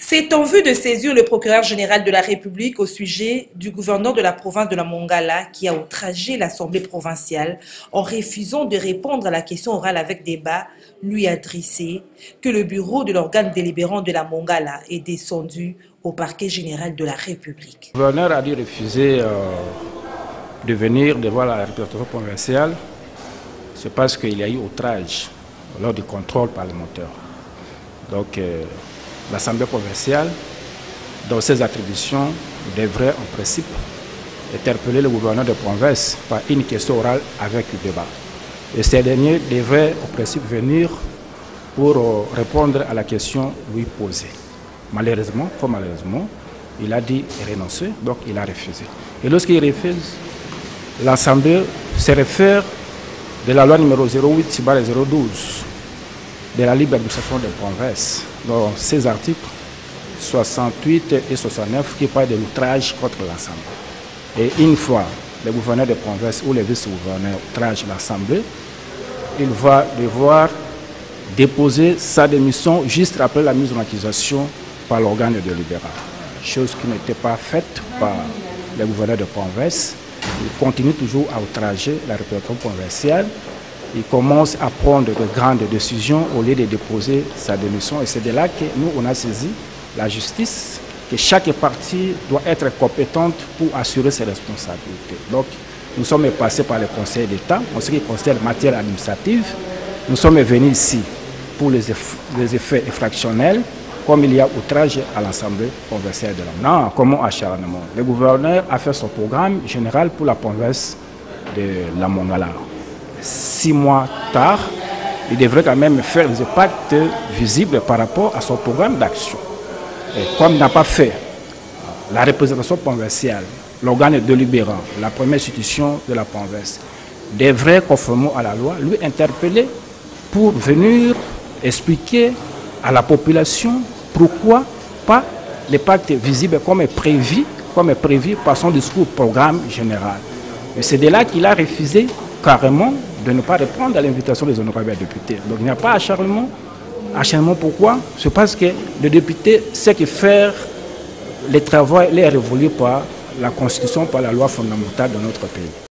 C'est en vue de saisir le procureur général de la République au sujet du gouverneur de la province de la Mongala qui a outragé l'Assemblée provinciale en refusant de répondre à la question orale avec débat lui adressée que le bureau de l'organe délibérant de la Mongala est descendu au parquet général de la République. Le gouverneur a dû refuser de venir devant la représentation provinciale. C'est parce qu'il y a eu outrage lors du contrôle parlementaire. Donc, l'Assemblée provinciale, dans ses attributions, devrait en principe interpeller le gouverneur de province par une question orale avec débat. Et ces derniers devraient en principe venir pour répondre à la question lui posée. Malheureusement, il a dit renoncer, donc il a refusé. Et lorsqu'il refuse, l'Assemblée se réfère de la loi numéro 08/012 de la libre administration des provinces, dans ces articles 68 et 69 qui parlent de l'outrage contre l'Assemblée. Et une fois le gouverneur de province ou le vice-gouverneur outrage l'Assemblée, il va devoir déposer sa démission juste après la mise en accusation par l'organe délibérant. Chose qui n'était pas faite par le gouverneur de province. Il continue toujours à outrager la représentation provinciale. Il commence à prendre de grandes décisions au lieu de déposer sa démission. Et c'est de là que nous, on a saisi la justice, que chaque partie doit être compétente pour assurer ses responsabilités. Donc, nous sommes passés par le Conseil d'État en ce qui concerne la matière administrative. Nous sommes venus ici pour les effets infractionnels, comme il y a outrage à l'Assemblée provinciale de la Non, comment acharnement. Le gouverneur a fait son programme général pour la province de la Mongala. 6 mois tard, il devrait quand même faire des impacts visibles par rapport à son programme d'action. Et comme il n'a pas fait, la représentation provinciale, l'organe délibérant, la première institution de la province, devrait, conformément à la loi, lui interpeller pour venir expliquer à la population pourquoi pas les pactes visibles comme est prévu par son discours programme général. Et c'est de là qu'il a refusé carrément de ne pas répondre à l'invitation des honorables députés. Donc il n'y a pas acharnement. Acharnement pourquoi? C'est parce que le député sait que faire le travail est révolu par la Constitution, par la loi fondamentale de notre pays.